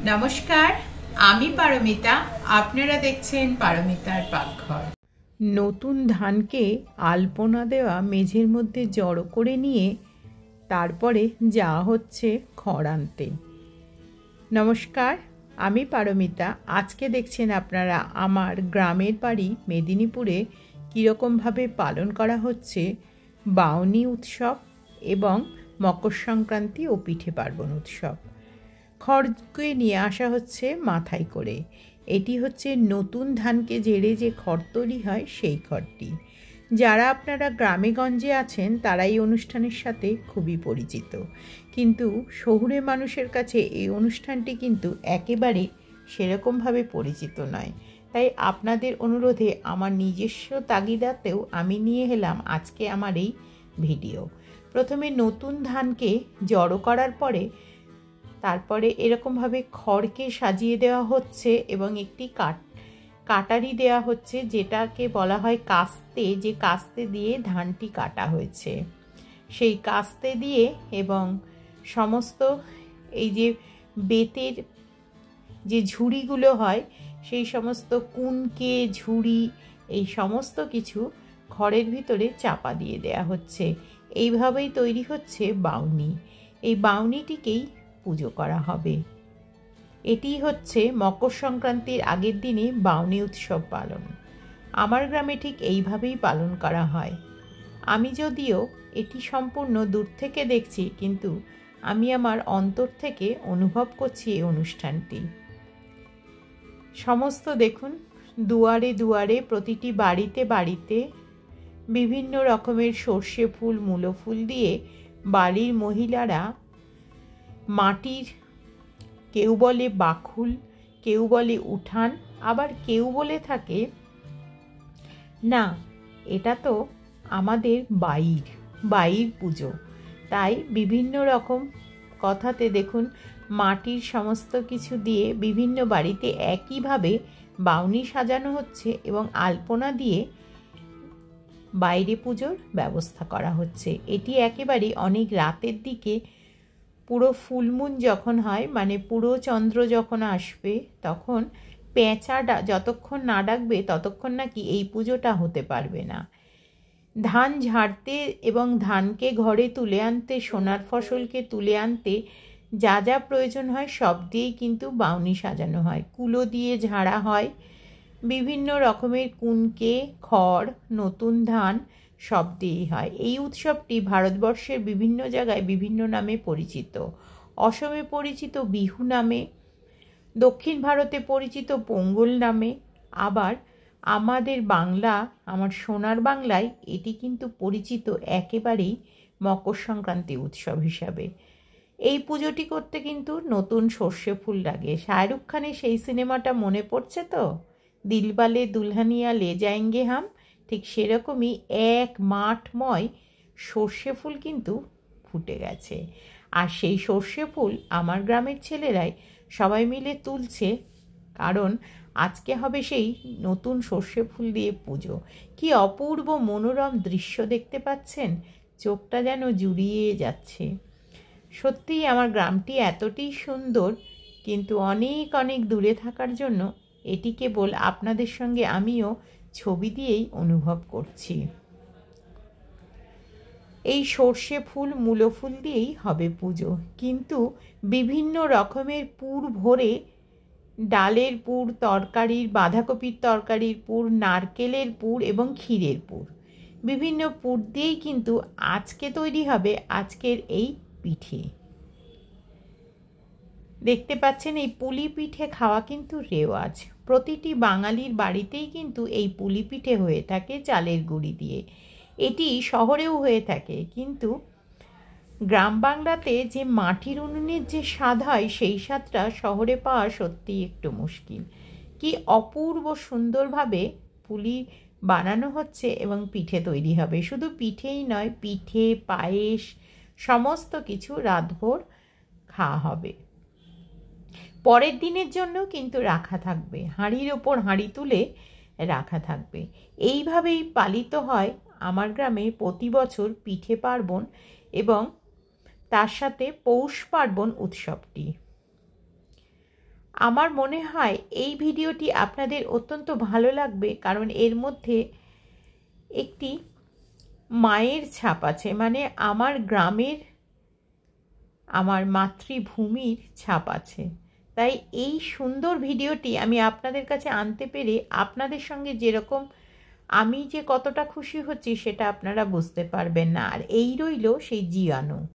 নমস্কার, আমি পারমিতা। আপনারা দেখছেন পারমিতার পাকঘর। নতুন ধানকে আলপনা দেওয়া মেঝের মধ্যে জড়ো করে নিয়ে তারপরে যাওয়া হচ্ছে খড় আনতে। নমস্কার, আমি পারমিতা। আজকে দেখছেন আপনারা আমার গ্রামের বাড়ি মেদিনীপুরে কীরকমভাবে পালন করা হচ্ছে বাউনি উৎসব এবং মকর সংক্রান্তি ও পিঠে পার্বণ উৎসব। খড়কে নিয়ে আসা হচ্ছে মাথায় করে। এটি হচ্ছে নতুন ধানকে ঝেড়ে যে খড় তৈরি হয় সেই খড়টি। যারা আপনারা গ্রামে গঞ্জে আছেন তারা এই অনুষ্ঠানের সাথে খুবই পরিচিত, কিন্তু শহুরে মানুষের কাছে এই অনুষ্ঠানটি কিন্তু একেবারে সেরকমভাবে পরিচিত নয়। তাই আপনাদের অনুরোধে আমার নিজস্ব তাগিদাতেও আমি নিয়ে এলাম আজকে আমার এই ভিডিও। প্রথমে নতুন ধানকে জড়ো করার পরে তারপরে এরকমভাবে খড়কে সাজিয়ে দেওয়া হচ্ছে এবং একটি কাটারি দেওয়া হচ্ছে, যেটাকে বলা হয় কাস্তে, যে কাস্তে দিয়ে ধানটি কাটা হয়েছে। সেই কাস্তে দিয়ে এবং সমস্ত এই যে বেতের যে ঝুড়িগুলো হয় সেই সমস্ত কুনকে ঝুড়ি এই সমস্ত কিছু খড়ের ভিতরে চাপা দিয়ে দেয়া হচ্ছে। এইভাবেই তৈরি হচ্ছে বাউনি। এই বাউনিটিকেই পুজো করা হবে। এটি হচ্ছে মকর সংক্রান্তির আগের দিনে বাউনি উৎসব পালন। আমার গ্রামে ঠিক এইভাবেই পালন করা হয়। আমি যদিও এটি সম্পূর্ণ দূর থেকে দেখছি, কিন্তু আমি আমার অন্তর থেকে অনুভব করছি এই অনুষ্ঠানটি। সমস্ত দেখুন, দুয়ারে দুয়ারে প্রতিটি বাড়িতে বাড়িতে বিভিন্ন রকমের সর্ষে ফুল মূলো ফুল দিয়ে বাড়ির মহিলারা মাটির, কেউ বলে বাখুল, কেউ বলে উঠান, আবার কেউ বলে থাকে না এটা তো আমাদের বাইর পুজো। তাই বিভিন্ন রকম কথাতে দেখুন মাটির সমস্ত কিছু দিয়ে বিভিন্ন বাড়িতে একইভাবে বাউনি সাজানো হচ্ছে এবং আলপনা দিয়ে বাইরে পুজোর ব্যবস্থা করা হচ্ছে। এটি একেবারে অনেক রাতের দিকে, পুরো ফুলমুন যখন হয়, মানে পুরো চন্দ্র যখন আসবে, তখন পেঁচা যতক্ষণ না ডাকবে ততক্ষণ নাকি এই পুজোটা হতে পারবে না। ধান ঝাড়তে এবং ধানকে ঘরে তুলে আনতে, সোনার ফসলকে তুলে আনতে যা যা প্রয়োজন হয় সব দিয়েই কিন্তু বাউনি সাজানো হয়। কুলো দিয়ে ঝাড়া হয়, বিভিন্ন রকমের কুনকে, খড়, নতুন ধান সব দিয়েই হয়। এই উৎসবটি ভারতবর্ষের বিভিন্ন জায়গায় বিভিন্ন নামে পরিচিত। অসমে পরিচিত বিহু নামে, দক্ষিণ ভারতে পরিচিত পোঙ্গল নামে, আবার আমাদের বাংলা, আমার সোনার বাংলায় এটি কিন্তু পরিচিত একেবারেই মকর সংক্রান্তি উৎসব হিসাবে। এই পুজোটি করতে কিন্তু নতুন সর্ষে ফুল লাগে। শাহরুখ খানের সেই সিনেমাটা মনে পড়ছে তো, দিলবালে দুলহানিয়া লে যায়েঙ্গে হাম, ঠিক সেরকমই এক মাঠময় সর্ষে ফুল কিন্তু ফুটে গেছে। আর সেই সর্ষে ফুল আমার গ্রামের ছেলেরাই সবাই মিলে তুলছে, কারণ আজকে হবে সেই নতুন সর্ষে ফুল দিয়ে পুজো। কি অপূর্ব মনোরম দৃশ্য দেখতে পাচ্ছেন, চোখটা যেন জুড়িয়ে যাচ্ছে। সত্যিই আমার গ্রামটি এতটাই সুন্দর, কিন্তু অনেক অনেক দূরে থাকার জন্য এটি কেবল আপনাদের সঙ্গে আমিও ছবি দিয়েই অনুভব করছি। এই সর্ষে ফুল মূলো ফুল দিয়েই হবে পুজো, কিন্তু বিভিন্ন রকমের পুর ভরে, ডালের পুর, তরকারির, বাঁধাকপির তরকারির পুর, নারকেলের পুর এবং ক্ষীরের পুর, বিভিন্ন পুর দিয়েই কিন্তু আজকে তৈরি হবে আজকের এই পিঠে। দেখতে পাচ্ছেন এই পুলি পিঠে খাওয়া কিন্তু রেওয়াজ। প্রতিটি বাঙালির বাড়িতেই কিন্তু এই পুলি পিঠে হয়ে থাকে চালের গুঁড়ি দিয়ে। এটি শহরেও হয়ে থাকে, কিন্তু গ্রাম বাংলাতে যে মাটির উনুনের যে স্বাদ হয় সেই স্বাদটা শহরে পাওয়া সত্যিই একটু মুশকিল। কি অপূর্ব সুন্দরভাবে পুলি বানানো হচ্ছে এবং পিঠে তৈরি হবে। শুধু পিঠেই নয়, পিঠে, পায়েস সমস্ত কিছু রাতভর খাওয়া হবে। পরের দিনের জন্য কিন্তু রাখা থাকবে, হাঁড়ির ওপর হাঁড়ি তুলে রাখা থাকবে। এইভাবেই পালিত হয় আমার গ্রামে প্রতি বছর পিঠে পার্বণ এবং তার সাথে পৌষ পার্বণ উৎসবটি। আমার মনে হয় এই ভিডিওটি আপনাদের অত্যন্ত ভালো লাগবে, কারণ এর মধ্যে একটি মায়ের ছাপ আছে, মানে আমার গ্রামের, আমার মাতৃভূমির ছাপ আছে। তাই এই সুন্দর ভিডিওটি আমি আপনাদের কাছে আনতে পেরে আপনাদের সঙ্গে যেরকম আমি যে কতটা খুশি হচ্ছি সেটা আপনারা বুঝতে পারবেন না। আর এই রইল সেই জিয়ানো।